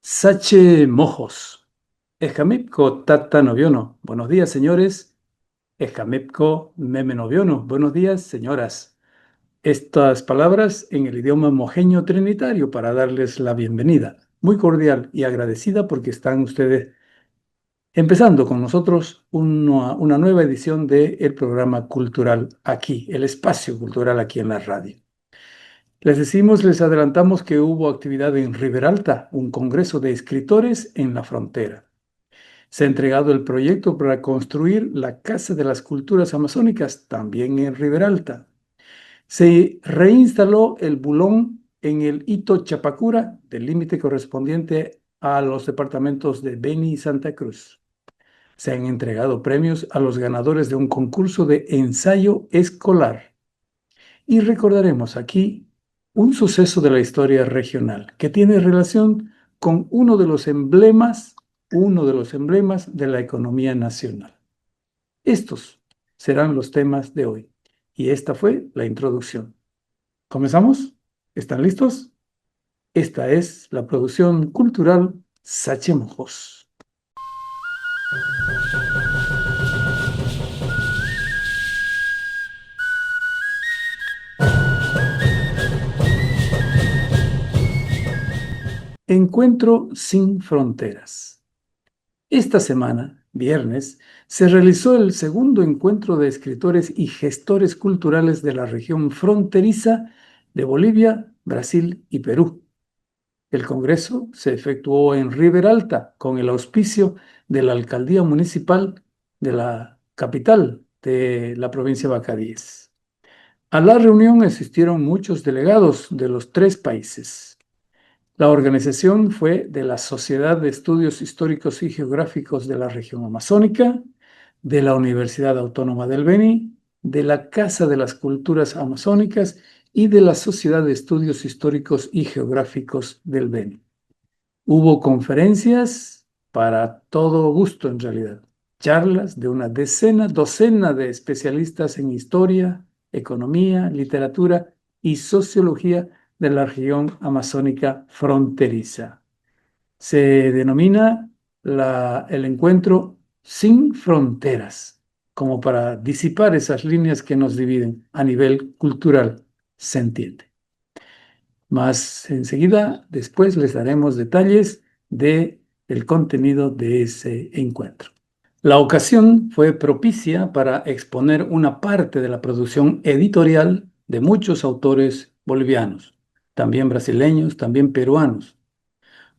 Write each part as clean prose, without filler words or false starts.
Sache Mojos. Escamipco Tata Noviono. Buenos días, señores. Escamipco Meme Noviono. Buenos días, señoras. Estas palabras en el idioma mojeño trinitario para darles la bienvenida. Muy cordial y agradecida porque están ustedes empezando con nosotros una nueva edición del programa cultural aquí, el espacio cultural aquí en la radio. Les adelantamos que hubo actividad en Riberalta, un congreso de escritores en la frontera. Se ha entregado el proyecto para construir la Casa de las Culturas Amazónicas, también en Riberalta. Se reinstaló el bulón en el Hito Chapacura, del límite correspondiente a los departamentos de Beni y Santa Cruz. Se han entregado premios a los ganadores de un concurso de ensayo escolar. Y recordaremos aquí un suceso de la historia regional que tiene relación con uno de los emblemas de la economía nacional. Estos serán los temas de hoy. Y esta fue la introducción. ¿Comenzamos? ¿Están listos? Esta es la producción cultural Sachemojos. Encuentro sin fronteras. Esta semana, viernes, se realizó el segundo encuentro de escritores y gestores culturales de la región fronteriza de Bolivia, Brasil y Perú. El congreso se efectuó en Riberalta con el auspicio de la alcaldía municipal de la capital de la provincia de Bacadíes. A la reunión asistieron muchos delegados de los tres países. La organización fue de la Sociedad de Estudios Históricos y Geográficos de la Región Amazónica, de la Universidad Autónoma del Beni, de la Casa de las Culturas Amazónicas y de la Sociedad de Estudios Históricos y Geográficos del Beni. Hubo conferencias para todo gusto en realidad, charlas de una docena de especialistas en historia, economía, literatura y sociología de la región amazónica fronteriza. Se denomina el encuentro sin fronteras, como para disipar esas líneas que nos dividen a nivel cultural, se entiende. Más enseguida, después les daremos detalles del contenido de ese encuentro. La ocasión fue propicia para exponer una parte de la producción editorial de muchos autores bolivianos, también brasileños, también peruanos.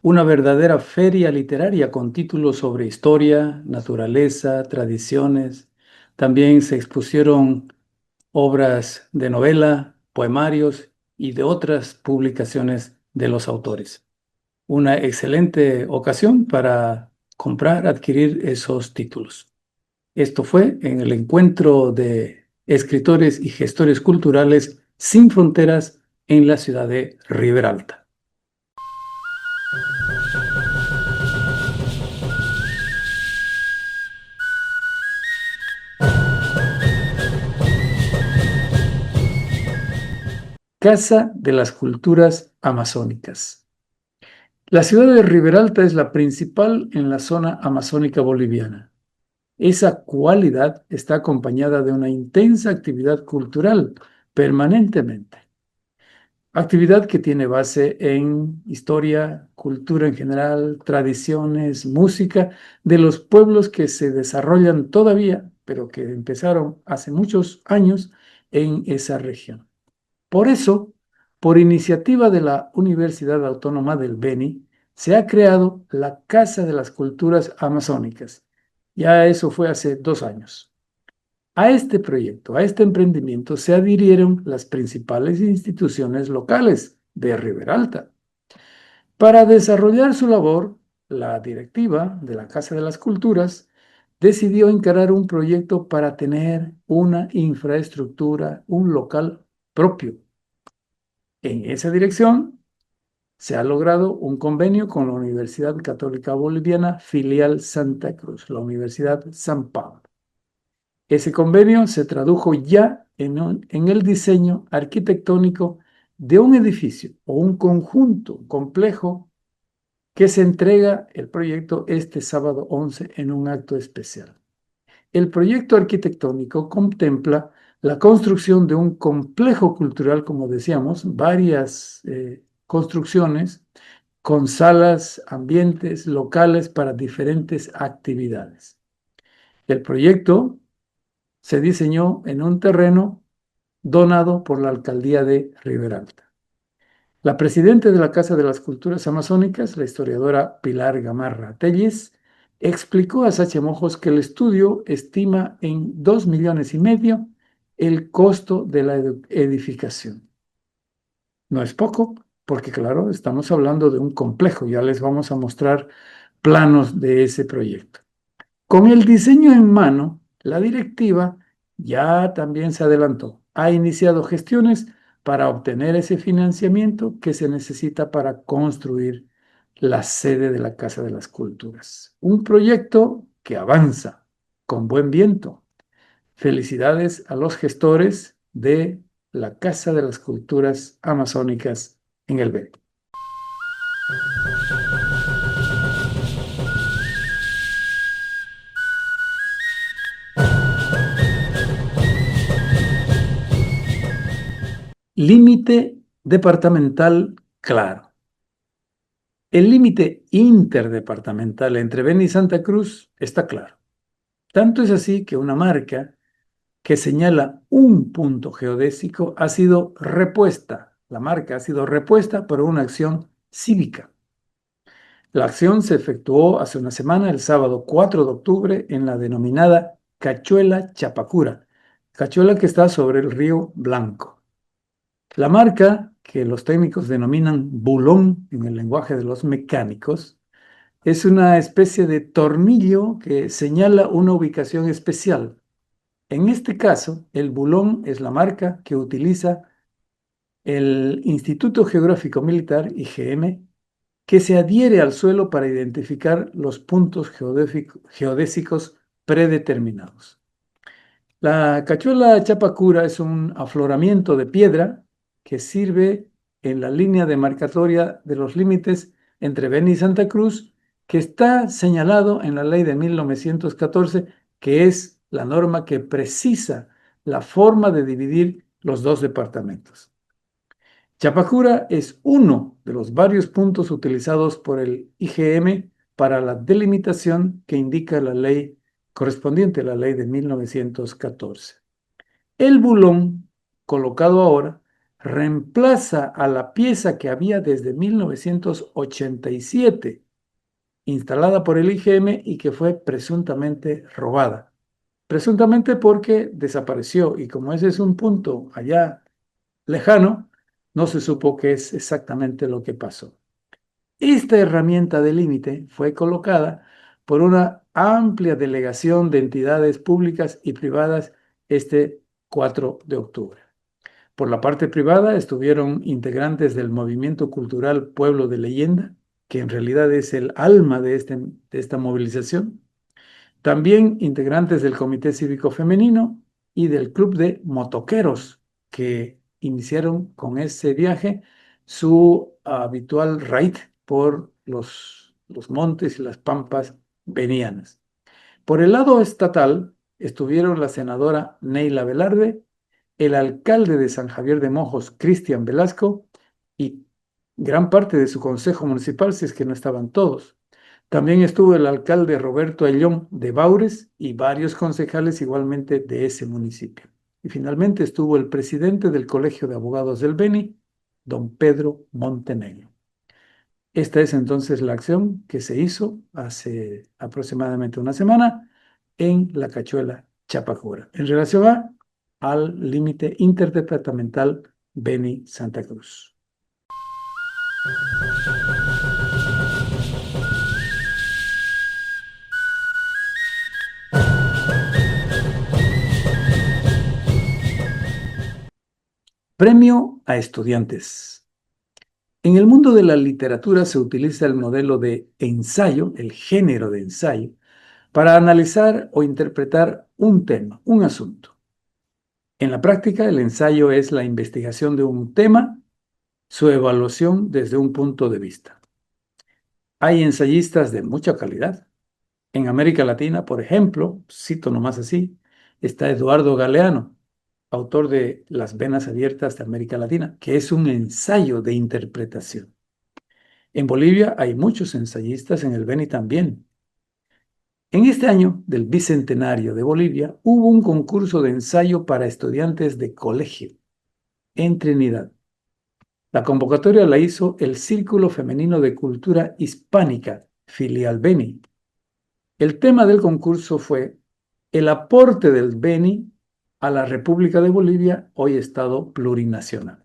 Una verdadera feria literaria con títulos sobre historia, naturaleza, tradiciones. También se expusieron obras de novela, poemarios y de otras publicaciones de los autores. Una excelente ocasión para comprar, adquirir esos títulos. Esto fue en el encuentro de escritores y gestores culturales sin fronteras en la ciudad de Riberalta. Casa de las Culturas Amazónicas. La ciudad de Riberalta es la principal en la zona amazónica boliviana. Esa cualidad está acompañada de una intensa actividad cultural permanentemente. Actividad que tiene base en historia, cultura en general, tradiciones, música de los pueblos que se desarrollan todavía, pero que empezaron hace muchos años en esa región. Por eso, por iniciativa de la Universidad Autónoma del Beni, se ha creado la Casa de las Culturas Amazónicas. Ya eso fue hace 2 años. A este proyecto, a este emprendimiento, se adhirieron las principales instituciones locales de Riberalta. Para desarrollar su labor, la directiva de la Casa de las Culturas decidió encarar un proyecto para tener una infraestructura, un local propio. En esa dirección se ha logrado un convenio con la Universidad Católica Boliviana, filial Santa Cruz, la Universidad San Pablo. Ese convenio se tradujo ya en el diseño arquitectónico de un edificio o un conjunto complejo que se entrega el proyecto este sábado 11 en un acto especial. El proyecto arquitectónico contempla la construcción de un complejo cultural, como decíamos, varias construcciones con salas, ambientes, locales para diferentes actividades. El proyecto se diseñó en un terreno donado por la alcaldía de Riberalta. La presidenta de la Casa de las Culturas Amazónicas, la historiadora Pilar Gamarra Telles, explicó a Sache Mojos que el estudio estima en 2,5 millones el costo de la edificación. No es poco, porque claro, estamos hablando de un complejo, ya les vamos a mostrar planos de ese proyecto. Con el diseño en mano, la directiva ya también se adelantó. Ha iniciado gestiones para obtener ese financiamiento que se necesita para construir la sede de la Casa de las Culturas. Un proyecto que avanza con buen viento. Felicidades a los gestores de la Casa de las Culturas Amazónicas en el Beni. Límite departamental claro. El límite interdepartamental entre Beni y Santa Cruz está claro. Tanto es así que una marca que señala un punto geodésico ha sido repuesta. La marca ha sido repuesta por una acción cívica. La acción se efectuó hace una semana, el sábado 4 de octubre, en la denominada Cachuela Chapacura, cachuela que está sobre el río Blanco. La marca, que los técnicos denominan bulón en el lenguaje de los mecánicos, es una especie de tornillo que señala una ubicación especial. En este caso, el bulón es la marca que utiliza el Instituto Geográfico Militar, IGM, que se adhiere al suelo para identificar los puntos geodésicos predeterminados. La cachuela Chapacura es un afloramiento de piedra que sirve en la línea demarcatoria de los límites entre Beni y Santa Cruz, que está señalado en la ley de 1914, que es la norma que precisa la forma de dividir los dos departamentos. Chapacura es uno de los varios puntos utilizados por el IGM para la delimitación que indica la ley correspondiente a la ley de 1914. El bulón, colocado ahora, reemplaza a la pieza que había desde 1987, instalada por el IGM y que fue presuntamente robada. Presuntamente porque desapareció y como ese es un punto allá lejano, no se supo qué es exactamente lo que pasó. Esta herramienta de límite fue colocada por una amplia delegación de entidades públicas y privadas este 4 de octubre. Por la parte privada estuvieron integrantes del movimiento cultural Pueblo de Leyenda, que en realidad es el alma de esta movilización. También integrantes del Comité Cívico Femenino y del Club de Motoqueros, que iniciaron con ese viaje su habitual raid por los montes y las pampas benianas. Por el lado estatal estuvieron la senadora Neila Velarde, el alcalde de San Javier de Mojos, Cristian Velasco, y gran parte de su consejo municipal, si es que no estaban todos. También estuvo el alcalde Roberto Ayllón de Baures y varios concejales igualmente de ese municipio. Y finalmente estuvo el presidente del Colegio de Abogados del Beni, don Pedro Montenegro. Esta es entonces la acción que se hizo hace aproximadamente una semana en la Cachuela Chapacura, en relación al límite interdepartamental Beni-Santa Cruz. Premio a estudiantes. En el mundo de la literatura se utiliza el modelo de ensayo, el género de ensayo, para analizar o interpretar un tema, un asunto. En la práctica, el ensayo es la investigación de un tema, su evaluación desde un punto de vista. Hay ensayistas de mucha calidad. En América Latina, por ejemplo, cito nomás así, está Eduardo Galeano, autor de Las Venas Abiertas de América Latina, que es un ensayo de interpretación. En Bolivia hay muchos ensayistas, en el Beni también. En este año del Bicentenario de Bolivia hubo un concurso de ensayo para estudiantes de colegio en Trinidad. La convocatoria la hizo el Círculo Femenino de Cultura Hispánica, filial Beni. El tema del concurso fue el aporte del Beni a la República de Bolivia, hoy Estado plurinacional.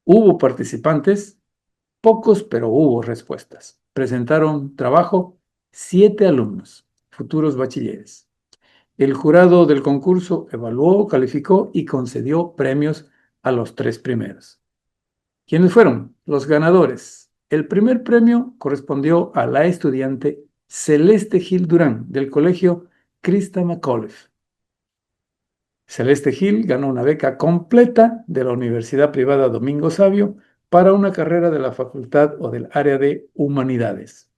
Hubo participantes, pocos, pero hubo respuestas. Presentaron trabajo 7 alumnos, futuros bachilleres. El jurado del concurso evaluó, calificó y concedió premios a los 3 primeros. ¿Quiénes fueron? Los ganadores. El primer premio correspondió a la estudiante Celeste Gil Durán, del colegio Krista McAuliffe. Celeste Gil ganó una beca completa de la Universidad Privada Domingo Savio para una carrera de la facultad o del área de humanidades.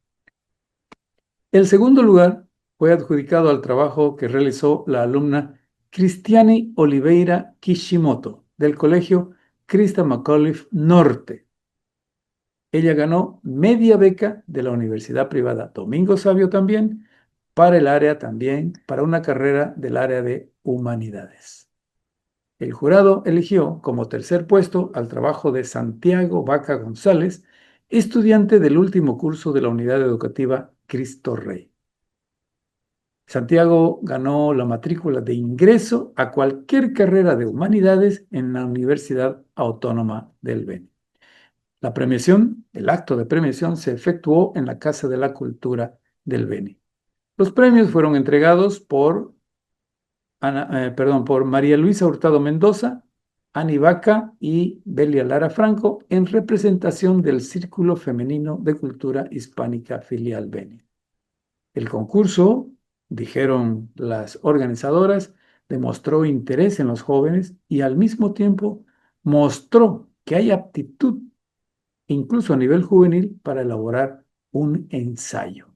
El segundo lugar fue adjudicado al trabajo que realizó la alumna Cristiani Oliveira Kishimoto, del colegio Krista McAuliffe Norte. Ella ganó media beca de la Universidad Privada Domingo Savio también, para el área también, para una carrera del área de humanidades. El jurado eligió como tercer puesto al trabajo de Santiago Vaca González, estudiante del último curso de la unidad educativa Cristo Rey. Santiago ganó la matrícula de ingreso a cualquier carrera de humanidades en la Universidad Autónoma del Beni. La premiación, el acto de premiación, se efectuó en la Casa de la Cultura del Beni. Los premios fueron entregados por María Luisa Hurtado Mendoza, Ani Vaca y Belia Lara Franco, en representación del Círculo Femenino de Cultura Hispánica Filial Beni. El concurso, dijeron las organizadoras, demostró interés en los jóvenes y al mismo tiempo mostró que hay aptitud, incluso a nivel juvenil, para elaborar un ensayo.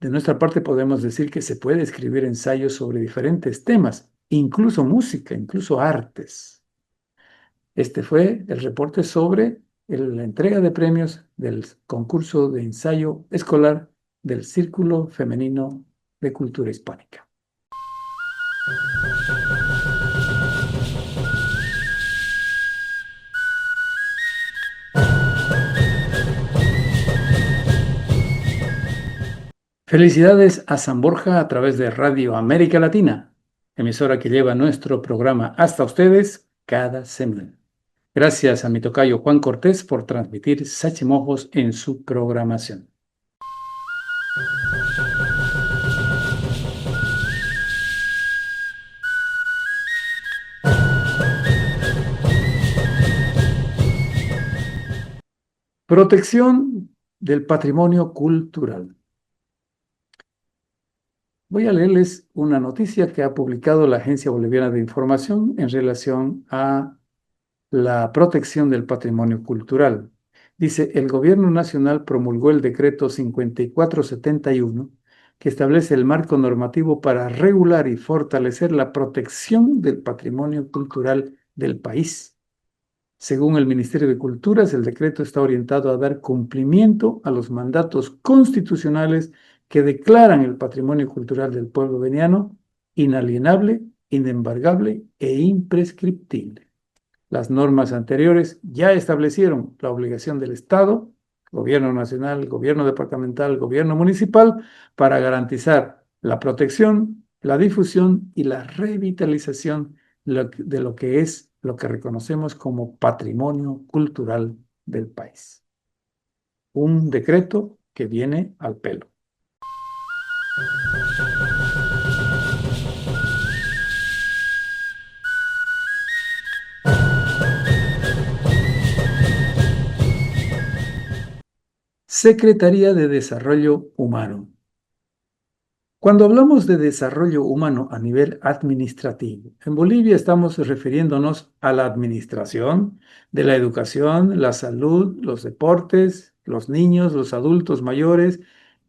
De nuestra parte podemos decir que se puede escribir ensayos sobre diferentes temas, incluso música, incluso artes. Este fue el reporte sobre la entrega de premios del concurso de ensayo escolar del Círculo Femenino de Cultura Hispánica. Felicidades a San Borja a través de Radio América Latina, emisora que lleva nuestro programa hasta ustedes cada semana. Gracias a mi tocayo Juan Cortés por transmitir Sachimojos en su programación. Protección del patrimonio cultural. Voy a leerles una noticia que ha publicado la Agencia Boliviana de Información en relación a la protección del patrimonio cultural. Dice, el Gobierno Nacional promulgó el decreto 5471 que establece el marco normativo para regular y fortalecer la protección del patrimonio cultural del país. Según el Ministerio de Culturas, el decreto está orientado a dar cumplimiento a los mandatos constitucionales que declaran el patrimonio cultural del pueblo veniano inalienable, inembargable e imprescriptible. Las normas anteriores ya establecieron la obligación del Estado, gobierno nacional, gobierno departamental, gobierno municipal, para garantizar la protección, la difusión y la revitalización de lo que es lo que reconocemos como patrimonio cultural del país. Un decreto que viene al pelo. Secretaría de Desarrollo Humano. Cuando hablamos de desarrollo humano a nivel administrativo, en Bolivia estamos refiriéndonos a la administración de la educación, la salud, los deportes, los niños, los adultos mayores,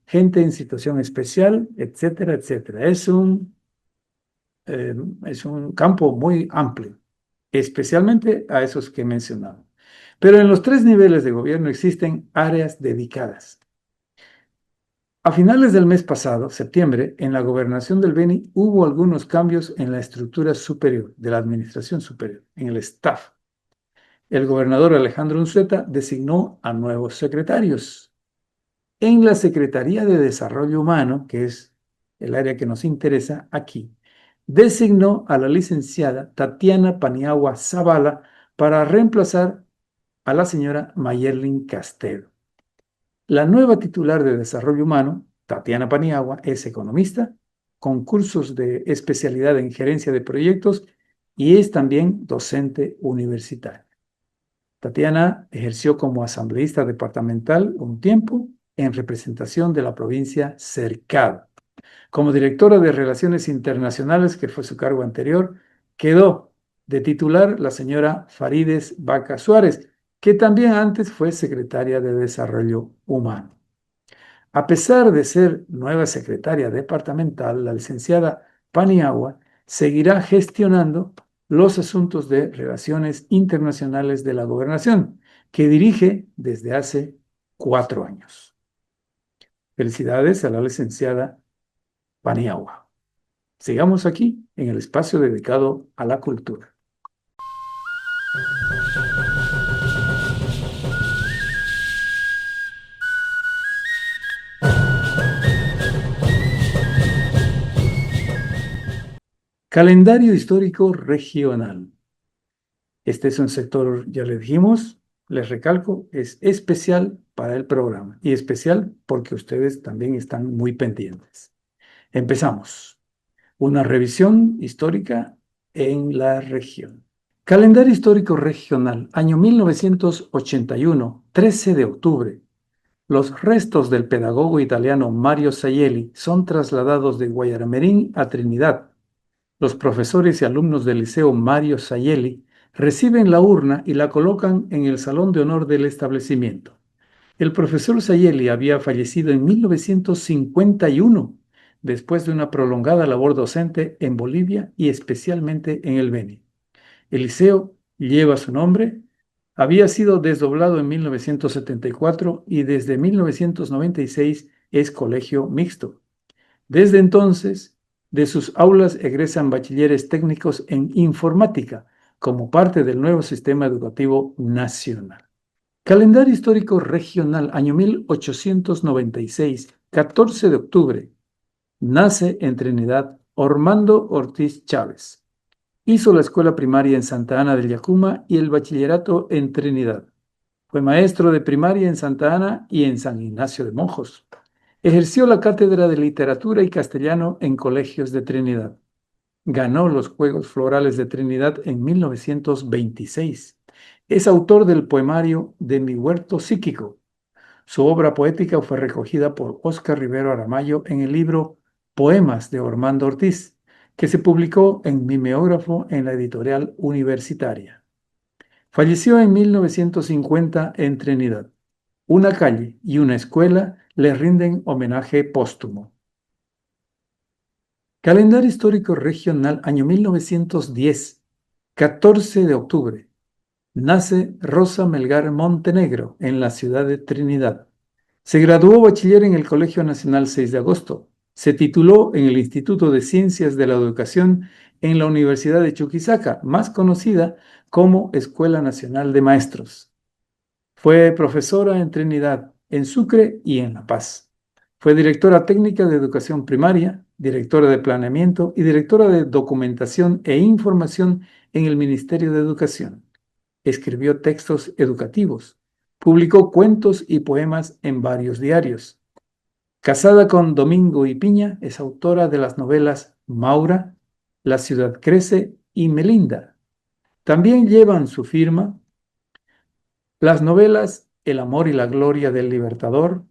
gente en situación especial, etcétera, etcétera. Es un campo muy amplio, especialmente a esos que he mencionado. Pero en los tres niveles de gobierno existen áreas dedicadas. A finales del mes pasado, septiembre, en la gobernación del Beni hubo algunos cambios en la estructura superior de la administración superior, en el staff. El gobernador Alejandro Unzueta designó a nuevos secretarios. En la Secretaría de Desarrollo Humano, que es el área que nos interesa aquí, designó a la licenciada Tatiana Paniagua Zavala para reemplazar a la señora Mayerlin Castelo. La nueva titular de Desarrollo Humano, Tatiana Paniagua, es economista, con cursos de especialidad en gerencia de proyectos y es también docente universitaria. Tatiana ejerció como asambleísta departamental un tiempo en representación de la provincia Cercado. Como directora de Relaciones Internacionales, que fue su cargo anterior, quedó de titular la señora Farides Vaca Suárez, que también antes fue secretaria de Desarrollo Humano. A pesar de ser nueva secretaria departamental, la licenciada Paniagua seguirá gestionando los asuntos de relaciones internacionales de la gobernación, que dirige desde hace 4 años. Felicidades a la licenciada Paniagua. Sigamos aquí en el espacio dedicado a la cultura. Calendario histórico regional. Este es un sector, ya le dijimos, les recalco, es especial para el programa y especial porque ustedes también están muy pendientes. Empezamos. Una revisión histórica en la región. Calendario histórico regional, año 1981, 13 de octubre. Los restos del pedagogo italiano Mario Saielli son trasladados de Guayaramerín a Trinidad. Los profesores y alumnos del Liceo Mario Saielli reciben la urna y la colocan en el salón de honor del establecimiento. El profesor Saielli había fallecido en 1951, después de una prolongada labor docente en Bolivia y especialmente en el Beni. El liceo lleva su nombre, había sido desdoblado en 1974 y desde 1996 es colegio mixto. Desde entonces, de sus aulas egresan bachilleres técnicos en informática como parte del nuevo sistema educativo nacional. Calendario histórico regional, año 1896, 14 de octubre. Nace en Trinidad Ormando Ortiz Chávez. Hizo la escuela primaria en Santa Ana del Yacuma y el bachillerato en Trinidad. Fue maestro de primaria en Santa Ana y en San Ignacio de Monjos. Ejerció la cátedra de literatura y castellano en colegios de Trinidad. Ganó los Juegos Florales de Trinidad en 1926. Es autor del poemario De mi huerto psíquico. Su obra poética fue recogida por Óscar Rivero Aramayo en el libro Poemas de Ormando Ortiz, que se publicó en Mimeógrafo en la editorial universitaria. Falleció en 1950 en Trinidad. Una calle y una escuela le rinden homenaje póstumo. Calendario histórico regional, año 1910, 14 de octubre. Nace Rosa Melgar Montenegro en la ciudad de Trinidad. Se graduó bachiller en el Colegio Nacional 6 de Agosto. Se tituló en el Instituto de Ciencias de la Educación en la Universidad de Chuquisaca, más conocida como Escuela Nacional de Maestros. Fue profesora en Trinidad, en Sucre y en La Paz. Fue directora técnica de educación primaria, directora de planeamiento y directora de documentación e información en el Ministerio de Educación. Escribió textos educativos, publicó cuentos y poemas en varios diarios. Casada con Domingo Ipiña, es autora de las novelas Maura, La ciudad crece y Melinda. También llevan su firma las novelas El amor y la gloria del Libertador,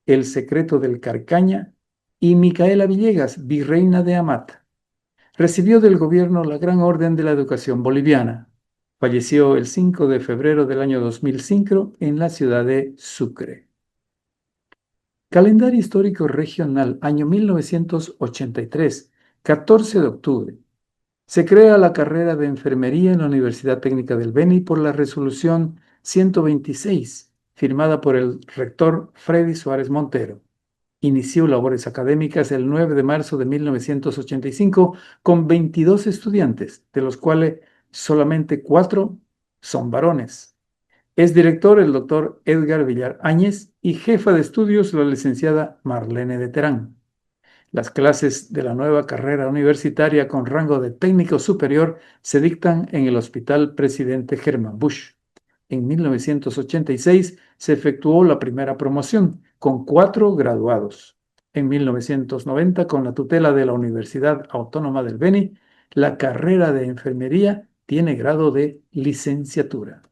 El secreto del Carcaña y Micaela Villegas, virreina de Amat. Recibió del gobierno la Gran Orden de la Educación Boliviana. Falleció el 5 de febrero del año 2005 en la ciudad de Sucre. Calendario histórico regional, año 1983, 14 de octubre. Se crea la carrera de enfermería en la Universidad Técnica del Beni por la resolución 126, firmada por el rector Freddy Suárez Montero. Inició labores académicas el 9 de marzo de 1985 con 22 estudiantes, de los cuales solamente 4 son varones. Es director el doctor Edgar Villar Áñez y jefa de estudios la licenciada Marlene de Terán. Las clases de la nueva carrera universitaria con rango de técnico superior se dictan en el Hospital Presidente Germán Bush. En 1986 se efectuó la primera promoción con 4 graduados. En 1990, con la tutela de la Universidad Autónoma del Beni, la carrera de enfermería tiene grado de licenciatura.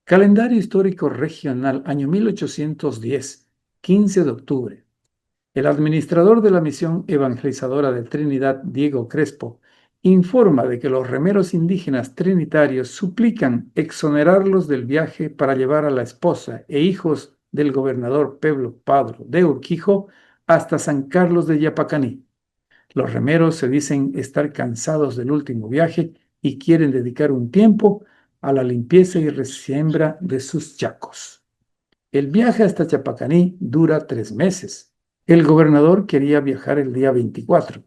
Calendario histórico regional, año 1810, 15 de octubre. El administrador de la misión evangelizadora de Trinidad, Diego Crespo, informa de que los remeros indígenas trinitarios suplican exonerarlos del viaje para llevar a la esposa e hijos del gobernador Pedro Padro de Urquijo hasta San Carlos de Yapacaní. Los remeros se dicen estar cansados del último viaje y quieren dedicar un tiempo a la limpieza y resiembra de sus chacos. El viaje hasta Yapacaní dura 3 meses. El gobernador quería viajar el día 24.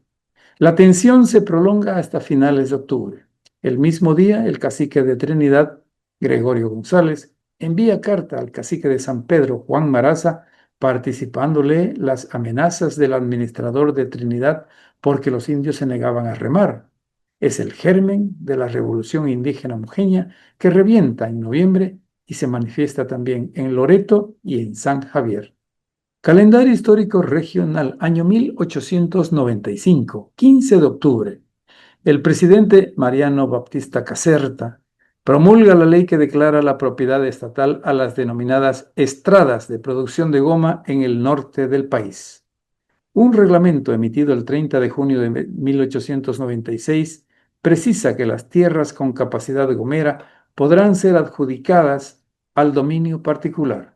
La tensión se prolonga hasta finales de octubre. El mismo día, el cacique de Trinidad, Gregorio González, envía carta al cacique de San Pedro, Juan Maraza, participándole las amenazas del administrador de Trinidad porque los indios se negaban a remar. Es el germen de la revolución indígena mujeña que revienta en noviembre y se manifiesta también en Loreto y en San Javier. Calendario histórico regional, año 1895, 15 de octubre. El presidente Mariano Baptista Caserta promulga la ley que declara la propiedad estatal a las denominadas estradas de producción de goma en el norte del país. Un reglamento emitido el 30 de junio de 1896 precisa que las tierras con capacidad gomera podrán ser adjudicadas al dominio particular.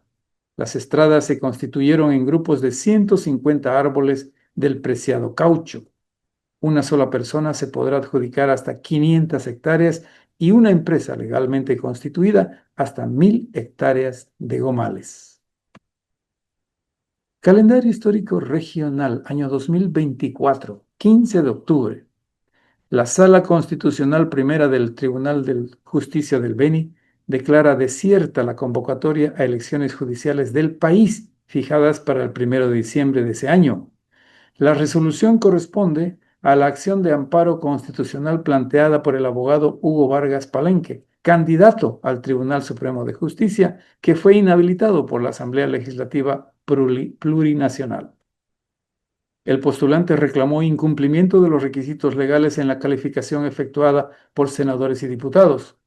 Las estradas se constituyeron en grupos de 150 árboles del preciado caucho. Una sola persona se podrá adjudicar hasta 500 hectáreas y una empresa legalmente constituida hasta 1000 hectáreas de gomales. Calendario histórico regional, año 2024, 15 de octubre. La Sala Constitucional Primera del Tribunal de Justicia del Beni declara desierta la convocatoria a elecciones judiciales del país fijadas para el 1 de diciembre de ese año. La resolución corresponde a la acción de amparo constitucional planteada por el abogado Hugo Vargas Palenque, candidato al Tribunal Supremo de Justicia, que fue inhabilitado por la Asamblea Legislativa Plurinacional. El postulante reclamó incumplimiento de los requisitos legales en la calificación efectuada por senadores y diputados.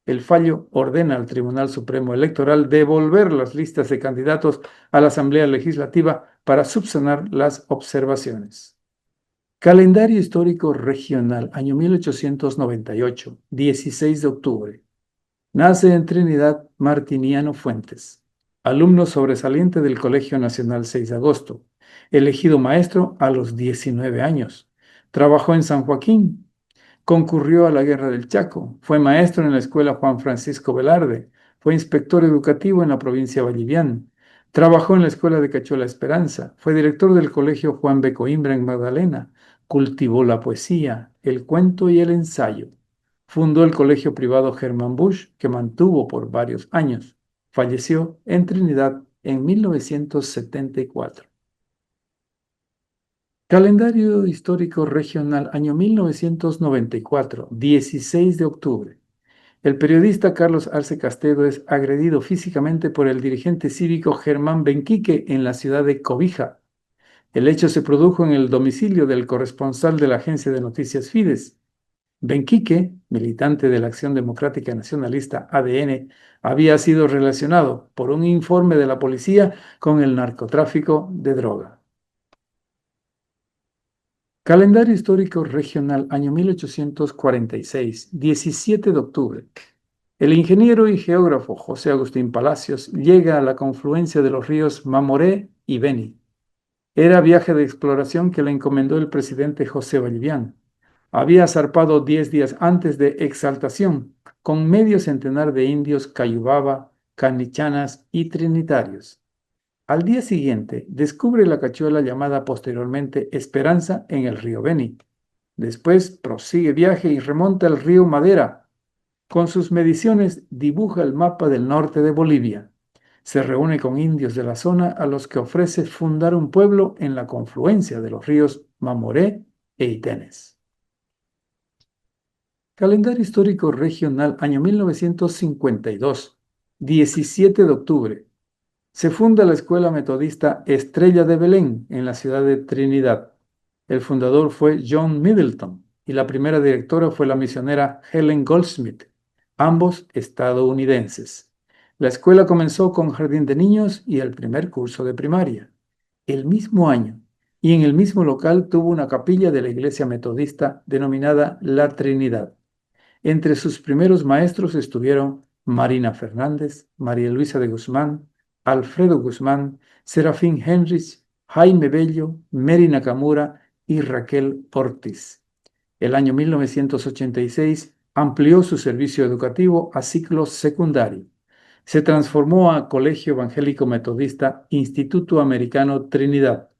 El fallo ordena al Tribunal Supremo Electoral devolver las listas de candidatos a la Asamblea Legislativa para subsanar las observaciones. Calendario histórico regional, año 1898, 16 de octubre. Nace en Trinidad Martiniano Fuentes, alumno sobresaliente del Colegio Nacional 6 de Agosto, elegido maestro a los 19 años. Trabajó en San Joaquín, concurrió a la Guerra del Chaco, fue maestro en la Escuela Juan Francisco Velarde, fue inspector educativo en la provincia Vallivian, trabajó en la Escuela de Cachola Esperanza, fue director del Colegio Juan B. Coimbra en Magdalena, cultivó la poesía, el cuento y el ensayo. Fundó el colegio privado Germán Bush, que mantuvo por varios años. Falleció en Trinidad en 1974. Calendario histórico regional, año 1994, 16 de octubre. El periodista Carlos Arce Castedo es agredido físicamente por el dirigente cívico Germán Benquique en la ciudad de Cobija. El hecho se produjo en el domicilio del corresponsal de la agencia de noticias Fides. Benquique, militante de la Acción Democrática Nacionalista ADN, había sido relacionado por un informe de la policía con el narcotráfico de droga. Calendario histórico regional, año 1846, 17 de octubre. El ingeniero y geógrafo José Agustín Palacios llega a la confluencia de los ríos Mamoré y Beni. Era viaje de exploración que le encomendó el presidente José Vallivian. Había zarpado 10 días antes de Exaltación, con medio centenar de indios cayubaba, canichanas y trinitarios. Al día siguiente, descubre la cachuela llamada posteriormente Esperanza en el río Beni. Después prosigue viaje y remonta el río Madera. Con sus mediciones dibuja el mapa del norte de Bolivia. Se reúne con indios de la zona a los que ofrece fundar un pueblo en la confluencia de los ríos Mamoré e Itenes. Calendario histórico regional, año 1952, 17 de octubre. Se funda la Escuela Metodista Estrella de Belén en la ciudad de Trinidad. El fundador fue John Middleton y la primera directora fue la misionera Helen Goldsmith, ambos estadounidenses. La escuela comenzó con jardín de niños y el primer curso de primaria. El mismo año, y en el mismo local tuvo una capilla de la iglesia metodista denominada La Trinidad. Entre sus primeros maestros estuvieron Marina Fernández, María Luisa de Guzmán, Alfredo Guzmán, Serafín Henrich, Jaime Bello, Mary Nakamura y Raquel Ortiz. El año 1986 amplió su servicio educativo a ciclo secundario. Se transformó a Colegio Evangélico Metodista Instituto Americano Trinidad.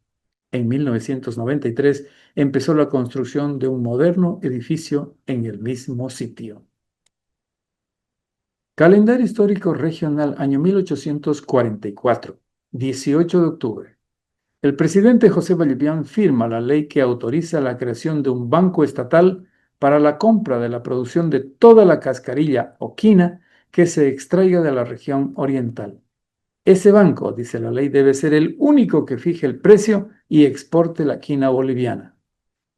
En 1993 empezó la construcción de un moderno edificio en el mismo sitio. Calendario histórico regional, año 1844, 18 de octubre. El presidente José Vallivian firma la ley que autoriza la creación de un banco estatal para la compra de la producción de toda la cascarilla o quina que se extraiga de la región oriental. Ese banco, dice la ley, debe ser el único que fije el precio y exporte la quina boliviana.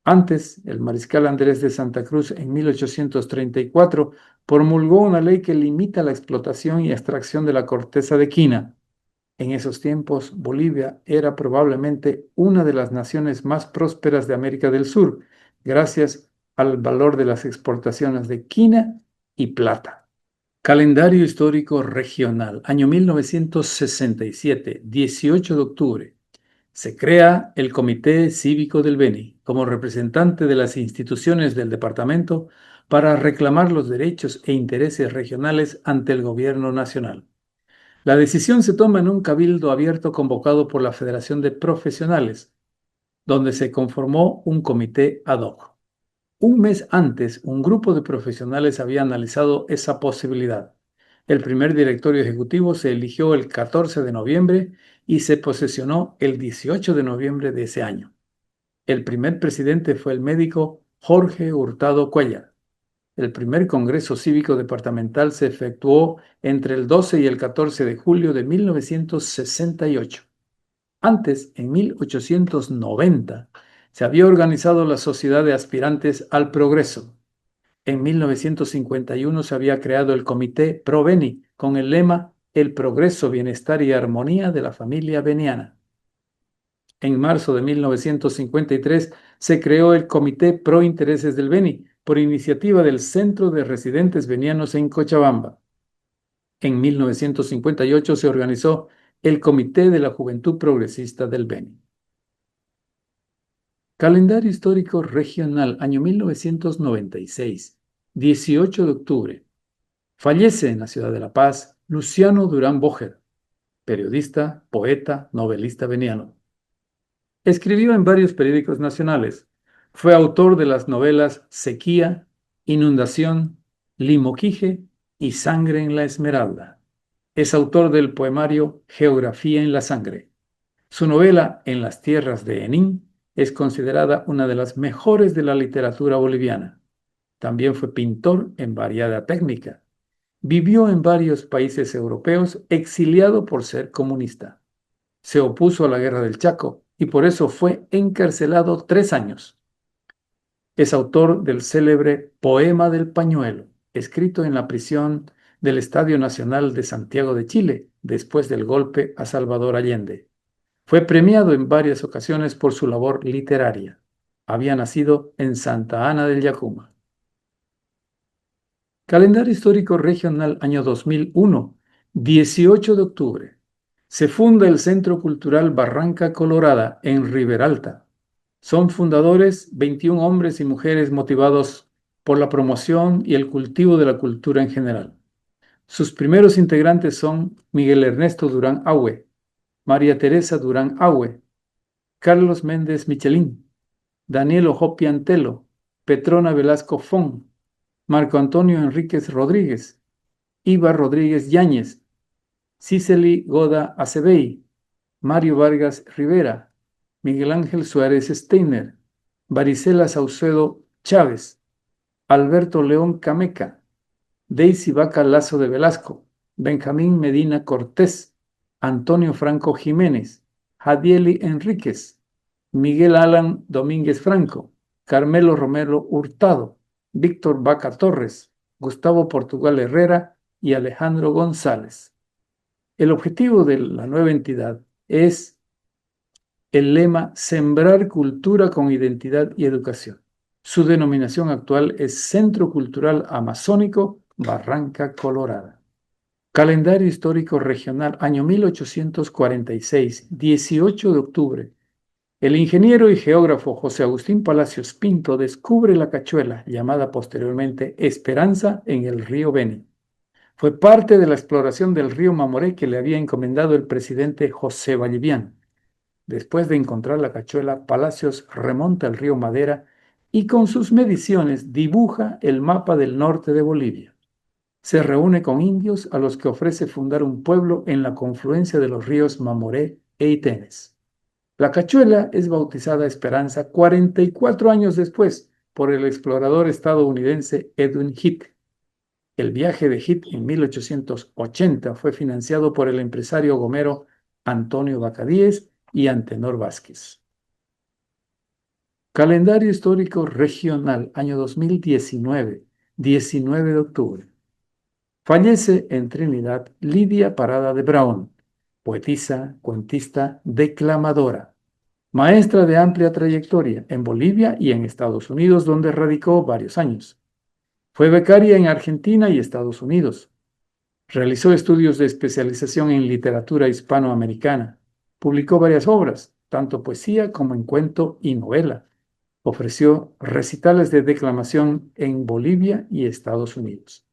Antes, el mariscal Andrés de Santa Cruz en 1834 promulgó una ley que limita la explotación y extracción de la corteza de quina. En esos tiempos, Bolivia era probablemente una de las naciones más prósperas de América del Sur, gracias al valor de las exportaciones de quina y plata. Calendario histórico regional, año 1967, 18 de octubre. Se crea el Comité Cívico del Beni como representante de las instituciones del departamento para reclamar los derechos e intereses regionales ante el gobierno nacional. La decisión se toma en un cabildo abierto convocado por la Federación de Profesionales, donde se conformó un comité ad hoc. Un mes antes, un grupo de profesionales había analizado esa posibilidad. El primer directorio ejecutivo se eligió el 14 de noviembre y se posesionó el 18 de noviembre de ese año. El primer presidente fue el médico Jorge Hurtado Cuellar. El primer Congreso Cívico Departamental se efectuó entre el 12 y el 14 de julio de 1968. Antes, en 1890, se había organizado la Sociedad de Aspirantes al Progreso. En 1951 se había creado el Comité Pro Beni con el lema El progreso, bienestar y armonía de la familia beniana. En marzo de 1953 se creó el Comité Pro Intereses del Beni por iniciativa del Centro de Residentes Benianos en Cochabamba. En 1958 se organizó el Comité de la Juventud Progresista del Beni. Calendario histórico regional, año 1996, 18 de octubre. Fallece en la ciudad de La Paz Luciano Durán Boger, periodista, poeta, novelista veniano. Escribió en varios periódicos nacionales. Fue autor de las novelas Sequía, Inundación, Limoquije y Sangre en la Esmeralda. Es autor del poemario Geografía en la Sangre. Su novela En las tierras de Enín es considerada una de las mejores de la literatura boliviana. También fue pintor en variada técnica. Vivió en varios países europeos, exiliado por ser comunista. Se opuso a la Guerra del Chaco y por eso fue encarcelado 3 años. Es autor del célebre Poema del Pañuelo, escrito en la prisión del Estadio Nacional de Santiago de Chile, después del golpe a Salvador Allende. Fue premiado en varias ocasiones por su labor literaria. Había nacido en Santa Ana del Yacuma. Calendario histórico regional año 2001, 18 de octubre. Se funda el Centro Cultural Barranca Colorada en Riberalta. Son fundadores 21 hombres y mujeres motivados por la promoción y el cultivo de la cultura en general. Sus primeros integrantes son Miguel Ernesto Durán Ahue, María Teresa Durán Ahue, Carlos Méndez Michelín, Daniel Ojopi Antelo, Petrona Velasco Fon, Marco Antonio Enríquez Rodríguez, Iva Rodríguez Yáñez, Cicely Goda Acebey, Mario Vargas Rivera, Miguel Ángel Suárez Steiner, Varicela Saucedo Chávez, Alberto León Cameca, Daisy Vaca Lazo de Velasco, Benjamín Medina Cortés, Antonio Franco Jiménez, Jadieli Enríquez, Miguel Alan Domínguez Franco, Carmelo Romero Hurtado, Víctor Vaca Torres, Gustavo Portugal Herrera y Alejandro González. El objetivo de la nueva entidad es el lema Sembrar cultura con identidad y educación. Su denominación actual es Centro Cultural Amazónico Barranca Colorada. Calendario histórico regional año 1846, 18 de octubre. El ingeniero y geógrafo José Agustín Palacios Pinto descubre la cachuela, llamada posteriormente Esperanza, en el río Beni. Fue parte de la exploración del río Mamoré que le había encomendado el presidente José Vallivian. Después de encontrar la cachuela, Palacios remonta el río Madera y con sus mediciones dibuja el mapa del norte de Bolivia. Se reúne con indios a los que ofrece fundar un pueblo en la confluencia de los ríos Mamoré e Itenes. La cachuela es bautizada Esperanza 44 años después por el explorador estadounidense Edwin Heath. El viaje de Heath en 1880 fue financiado por el empresario gomero Antonio Bacadíez y Antenor Vázquez. Calendario histórico regional, año 2019, 19 de octubre. Fallece en Trinidad Lidia Parada de Brown, poetisa, cuentista, declamadora, maestra de amplia trayectoria en Bolivia y en Estados Unidos, donde radicó varios años. Fue becaria en Argentina y Estados Unidos. Realizó estudios de especialización en literatura hispanoamericana. Publicó varias obras, tanto poesía como en cuento y novela. Ofreció recitales de declamación en Bolivia y Estados Unidos.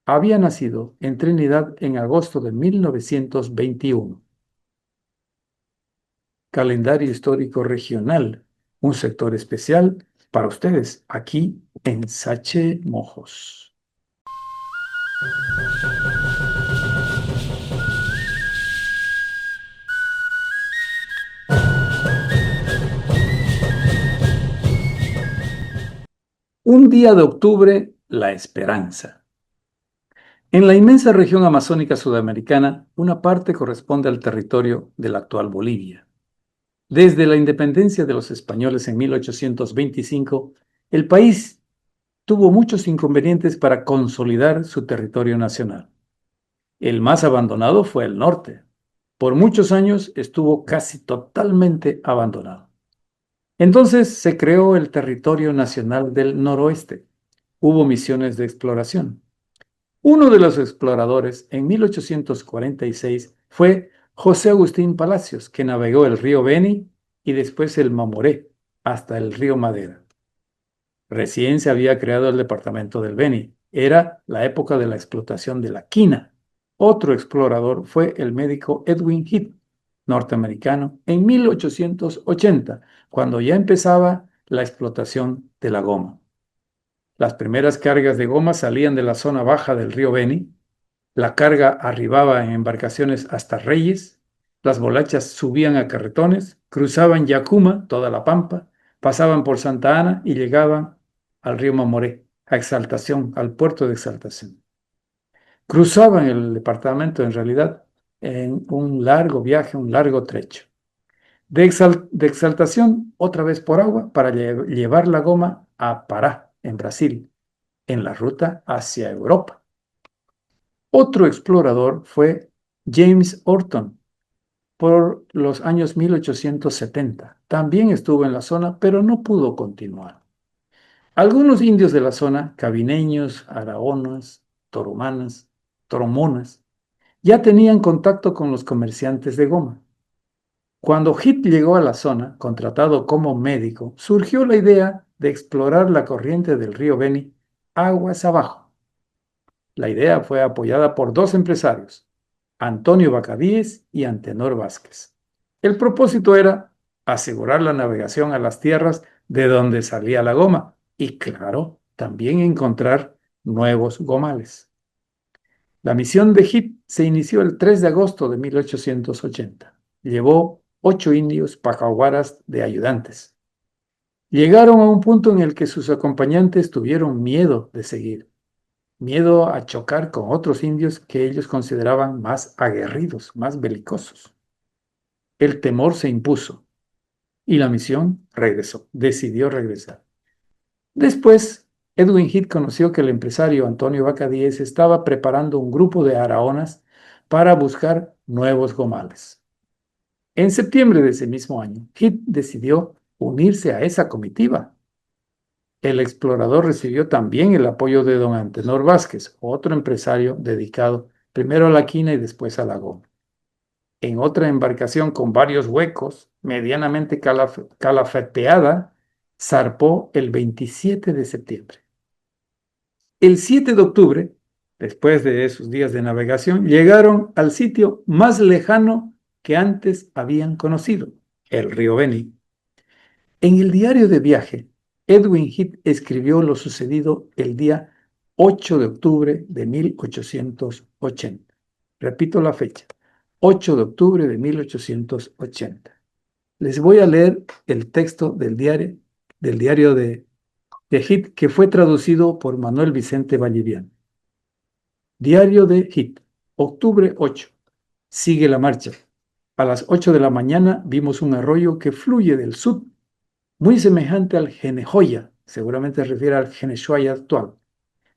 Había nacido en Trinidad en agosto de 1921. Calendario histórico regional, un sector especial para ustedes aquí en Sache Mojos. Un día de octubre, la esperanza. En la inmensa región amazónica sudamericana, una parte corresponde al territorio de la actual Bolivia. Desde la independencia de los españoles en 1825, el país tuvo muchos inconvenientes para consolidar su territorio nacional. El más abandonado fue el norte. Por muchos años estuvo casi totalmente abandonado. Entonces se creó el Territorio Nacional del Noroeste. Hubo misiones de exploración. Uno de los exploradores en 1846 fue José Agustín Palacios, que navegó el río Beni y después el Mamoré hasta el río Madera. Recién se había creado el departamento del Beni. Era la época de la explotación de la quina. Otro explorador fue el médico Edwin Heath, norteamericano, en 1880, cuando ya empezaba la explotación de la goma. Las primeras cargas de goma salían de la zona baja del río Beni, la carga arribaba en embarcaciones hasta Reyes, las bolachas subían a carretones, cruzaban Yacuma, toda la pampa, pasaban por Santa Ana y llegaban al río Mamoré, a Exaltación, al puerto de Exaltación. Cruzaban el departamento en realidad en un largo viaje, un largo trecho. De Exaltación, otra vez por agua, para llevar la goma a Pará, en Brasil, en la ruta hacia Europa. Otro explorador fue James Orton, por los años 1870. También estuvo en la zona, pero no pudo continuar. Algunos indios de la zona, cabineños, araonas, toromonas, ya tenían contacto con los comerciantes de goma. Cuando Heath llegó a la zona, contratado como médico, surgió la idea de explorar la corriente del río Beni aguas abajo. La idea fue apoyada por dos empresarios, Antonio Bacadíes y Antenor Vázquez. El propósito era asegurar la navegación a las tierras de donde salía la goma y, claro, también encontrar nuevos gomales. La misión de Heath se inició el 3 de agosto de 1880. Llevó 8 indios pajaguaras de ayudantes. Llegaron a un punto en el que sus acompañantes tuvieron miedo de seguir, miedo a chocar con otros indios que ellos consideraban más aguerridos, más belicosos. El temor se impuso y la misión decidió regresar. Después, Edwin Heath conoció que el empresario Antonio Bacadíes estaba preparando un grupo de araonas para buscar nuevos gomales. En septiembre de ese mismo año, Heath decidió unirse a esa comitiva. El explorador recibió también el apoyo de don Antenor Vázquez, otro empresario dedicado primero a la quina y después a la goma. En otra embarcación con varios huecos, medianamente calafeteada, zarpó el 27 de septiembre. El 7 de octubre, después de esos días de navegación, llegaron al sitio más lejano que antes habían conocido, el río Beni. En el diario de viaje, Edwin Heath escribió lo sucedido el día 8 de octubre de 1880. Repito la fecha, 8 de octubre de 1880. Les voy a leer el texto del diario de Heath, que fue traducido por Manuel Vicente Vallivian. Diario de Heath, octubre 8. Sigue la marcha. A las 8 de la mañana vimos un arroyo que fluye del sur, muy semejante al Jenejoya, seguramente refiere al Jeneshuaya actual.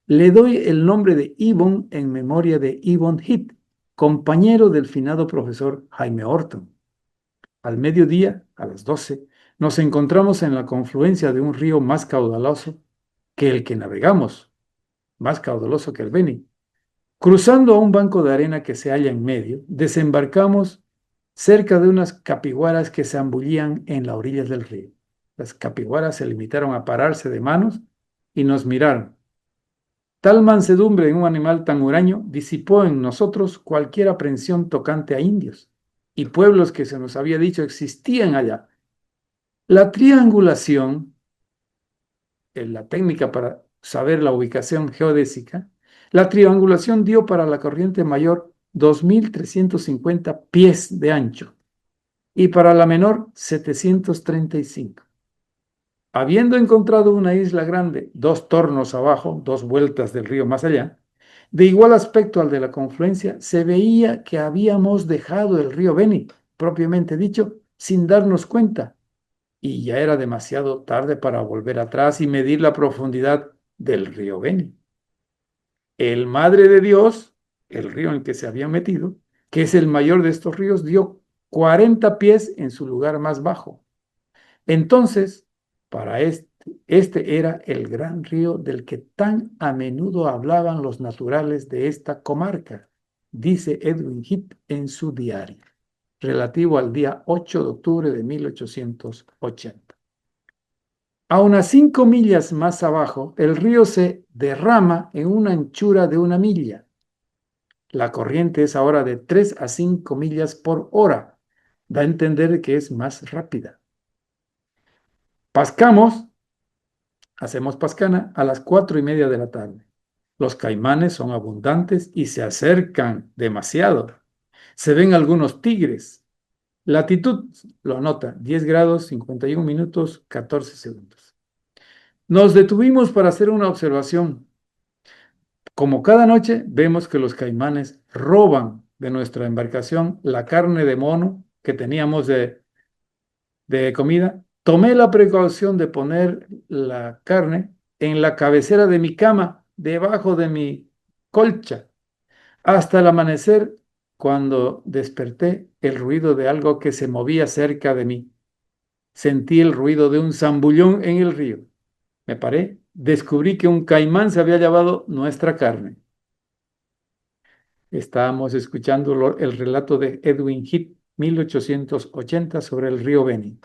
Le doy el nombre de Ibon en memoria de Ibon Heath, compañero del finado profesor Jaime Orton. Al mediodía, a las 12, nos encontramos en la confluencia de un río más caudaloso que el que navegamos, más caudaloso que el Beni. Cruzando a un banco de arena que se halla en medio, desembarcamos cerca de unas capiguaras que se ambullían en las orillas del río. Las capiguaras se limitaron a pararse de manos y nos miraron. Tal mansedumbre en un animal tan huraño disipó en nosotros cualquier aprensión tocante a indios y pueblos que se nos había dicho existían allá. La triangulación, la técnica para saber la ubicación geodésica, la triangulación dio para la corriente mayor 2.350 pies de ancho y para la menor 735. Habiendo encontrado una isla grande, 2 tornos abajo, 2 vueltas del río más allá, de igual aspecto al de la confluencia, se veía que habíamos dejado el río Beni, propiamente dicho, sin darnos cuenta, y ya era demasiado tarde para volver atrás y medir la profundidad del río Beni. El Madre de Dios, el río en que se habían metido, que es el mayor de estos ríos, dio 40 pies en su lugar más bajo. Entonces, para este era el gran río del que tan a menudo hablaban los naturales de esta comarca, dice Edwin Heath en su diario, relativo al día 8 de octubre de 1880. A unas 5 millas más abajo, el río se derrama en una anchura de 1 milla. La corriente es ahora de 3 a 5 millas por hora. Da a entender que es más rápida. Hacemos pascana a las 4:30 de la tarde. Los caimanes son abundantes y se acercan demasiado. Se ven algunos tigres. Latitud, lo anota, 10 grados, 51 minutos, 14 segundos. Nos detuvimos para hacer una observación. Como cada noche, vemos que los caimanes roban de nuestra embarcación la carne de mono que teníamos de comida Tomé la precaución de poner la carne en la cabecera de mi cama, debajo de mi colcha, hasta el amanecer, cuando desperté el ruido de algo que se movía cerca de mí. Sentí el ruido de un zambullón en el río. Me paré, descubrí que un caimán se había llevado nuestra carne. Estábamos escuchando el relato de Edwin Heath, 1880, sobre el río Beni.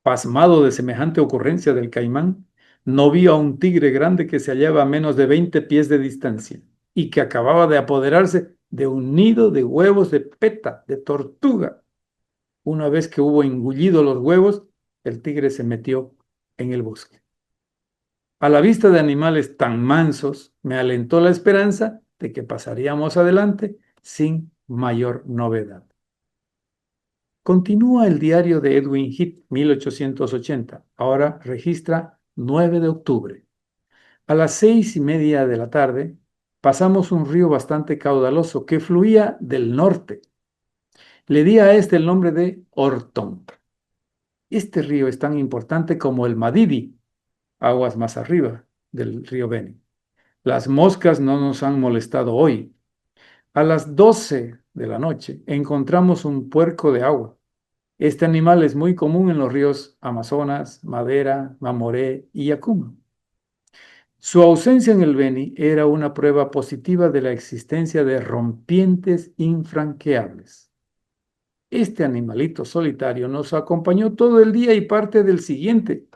Pasmado de semejante ocurrencia del caimán, no vio a un tigre grande que se hallaba a menos de 20 pies de distancia y que acababa de apoderarse de un nido de huevos de peta, de tortuga. Una vez que hubo engullido los huevos, el tigre se metió en el bosque. A la vista de animales tan mansos, me alentó la esperanza de que pasaríamos adelante sin mayor novedad. Continúa el diario de Edwin Heath, 1880. Ahora registra 9 de octubre. A las 6:30 de la tarde, pasamos un río bastante caudaloso que fluía del norte. Le di a este el nombre de Orton. Este río es tan importante como el Madidi, aguas más arriba del río Beni. Las moscas no nos han molestado hoy. A las 12 de la noche encontramos un puerco de agua. Este animal es muy común en los ríos Amazonas, Madera, Mamoré y Yacuma. Su ausencia en el Beni era una prueba positiva de la existencia de rompientes infranqueables. Este animalito solitario nos acompañó todo el día y parte del siguiente.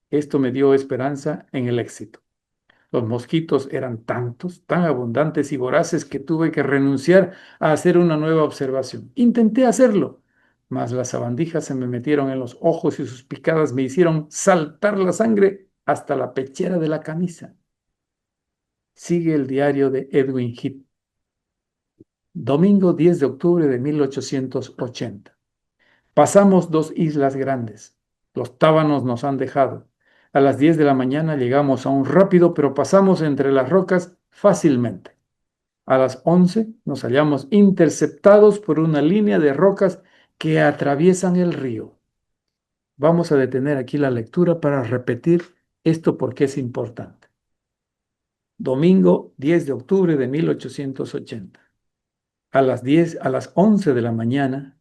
Esto me dio esperanza en el éxito. Los mosquitos eran tantos, tan abundantes y voraces que tuve que renunciar a hacer una nueva observación. Intenté hacerlo, mas las sabandijas se me metieron en los ojos y sus picadas me hicieron saltar la sangre hasta la pechera de la camisa. Sigue el diario de Edwin Heath. Domingo 10 de octubre de 1880. Pasamos 2 islas grandes. Los tábanos nos han dejado. A las 10 de la mañana llegamos a un rápido, pero pasamos entre las rocas fácilmente. A las 11 nos hallamos interceptados por una línea de rocas que atraviesan el río. Vamos a detener aquí la lectura para repetir esto porque es importante. Domingo 10 de octubre de 1880. A las 11 de la mañana,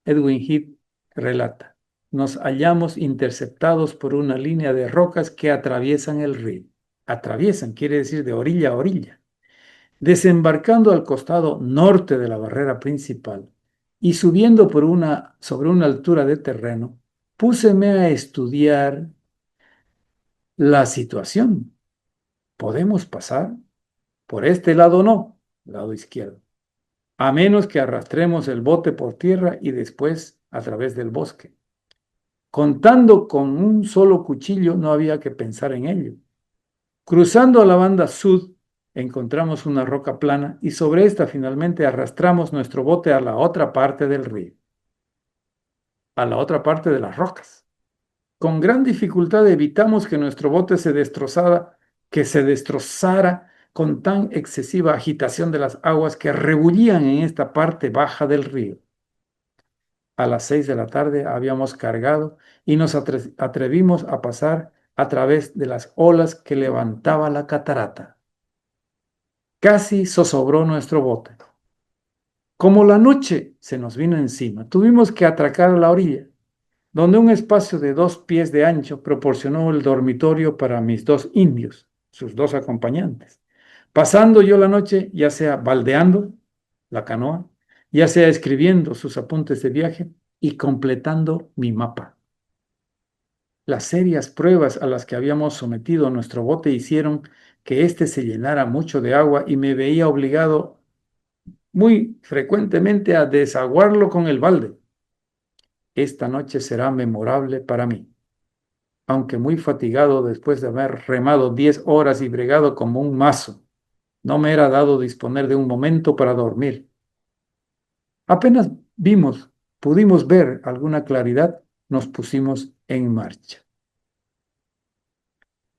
Edwin Heath relata: nos hallamos interceptados por una línea de rocas que atraviesan el río. Atraviesan quiere decir de orilla a orilla. Desembarcando al costado norte de la barrera principal y subiendo sobre una altura de terreno, púseme a estudiar la situación. ¿Podemos pasar? Por este lado no, lado izquierdo, a menos que arrastremos el bote por tierra y después a través del bosque. Contando con un solo cuchillo, no había que pensar en ello. Cruzando a la banda sur, encontramos una roca plana y sobre esta finalmente arrastramos nuestro bote a la otra parte del río, a la otra parte de las rocas. Con gran dificultad evitamos que nuestro bote se destrozara con tan excesiva agitación de las aguas que rebullían en esta parte baja del río. A las 6 de la tarde habíamos cargado y nos atrevimos a pasar a través de las olas que levantaba la catarata. Casi zozobró nuestro bote. Como la noche se nos vino encima, tuvimos que atracar a la orilla, donde un espacio de 2 pies de ancho proporcionó el dormitorio para mis 2 indios, sus 2 acompañantes. Pasando yo la noche, ya sea baldeando la canoa, ya sea escribiendo sus apuntes de viaje y completando mi mapa. Las serias pruebas a las que habíamos sometido a nuestro bote hicieron que éste se llenara mucho de agua y me veía obligado muy frecuentemente a desaguarlo con el balde. Esta noche será memorable para mí. Aunque muy fatigado después de haber remado 10 horas y bregado como un mazo, no me era dado disponer de un momento para dormir. Apenas pudimos ver alguna claridad, nos pusimos en marcha.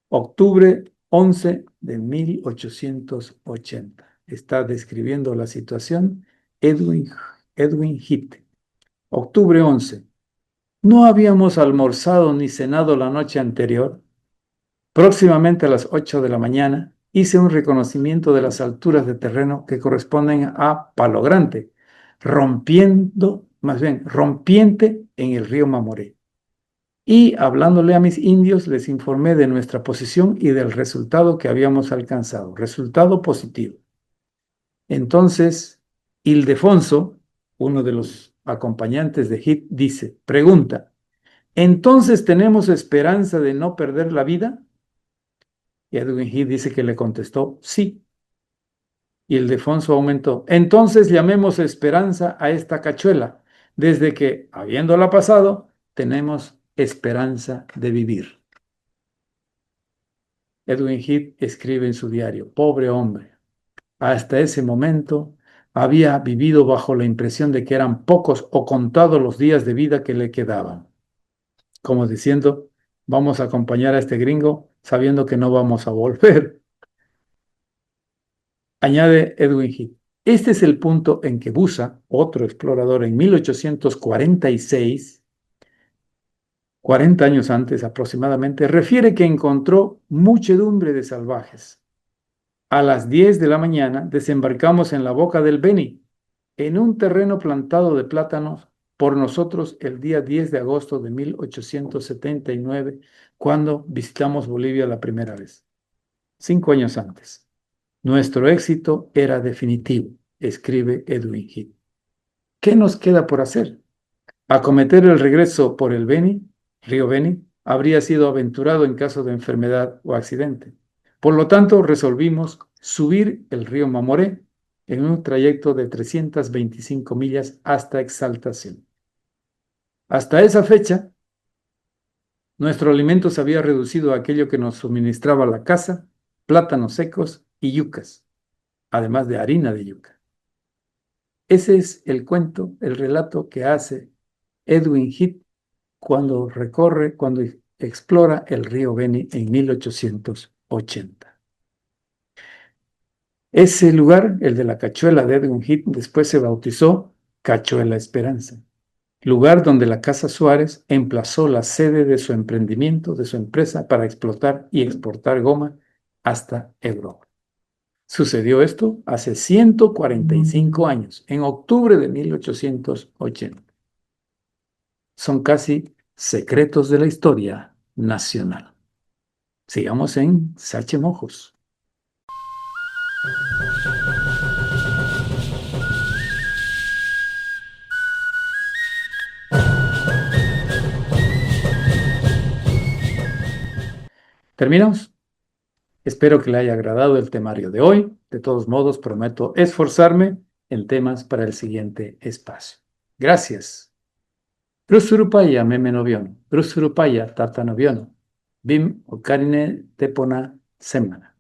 Octubre 11 de 1880. Está describiendo la situación Edwin Heath. Octubre 11. No habíamos almorzado ni cenado la noche anterior. Próximamente a las 8 de la mañana hice un reconocimiento de las alturas de terreno que corresponden a Palo Grande, rompiente en el río Mamoré. Y hablándole a mis indios, les informé de nuestra posición y del resultado que habíamos alcanzado, resultado positivo. Entonces, Ildefonso, uno de los acompañantes de Hit, pregunta, ¿entonces tenemos esperanza de no perder la vida? Y Edwin Heath dice que le contestó, sí. Y Ildefonso aumentó, entonces llamemos esperanza a esta cachuela, desde que, habiéndola pasado, tenemos esperanza de vivir. Edwin Heath escribe en su diario, pobre hombre, hasta ese momento había vivido bajo la impresión de que eran pocos o contados los días de vida que le quedaban. Como diciendo, vamos a acompañar a este gringo sabiendo que no vamos a volver. Añade Edwin Heath. Este es el punto en que Busa, otro explorador en 1846, 40 años antes aproximadamente, refiere que encontró muchedumbre de salvajes. A las 10 de la mañana desembarcamos en la boca del Beni, en un terreno plantado de plátanos por nosotros el día 10 de agosto de 1879, cuando visitamos Bolivia la primera vez, 5 años antes. Nuestro éxito era definitivo, escribe Edwin Heath. ¿Qué nos queda por hacer? Acometer el regreso por el Beni, río Beni, habría sido aventurado en caso de enfermedad o accidente. Por lo tanto, resolvimos subir el río Mamoré en un trayecto de 325 millas hasta Exaltación. Hasta esa fecha, nuestro alimento se había reducido a aquello que nos suministraba la caza, plátanos secos y yucas, además de harina de yuca. Ese es el cuento, el relato que hace Edwin Heath cuando explora el río Beni en 1880. Ese lugar, el de la Cachuela de Edwin Heath, después se bautizó Cachuela Esperanza, lugar donde la Casa Suárez emplazó la sede de su emprendimiento, de su empresa, para explotar y exportar goma hasta Europa. Sucedió esto hace 145 años, en octubre de 1880. Son casi secretos de la historia nacional. Sigamos en Sache Mojos. ¿Terminamos? Espero que le haya agradado el temario de hoy. De todos modos, prometo esforzarme en temas para el siguiente espacio. Gracias. Rusurupaya memenovion, Rusurupaya tartanoviono, Bim ocarine tepona semana.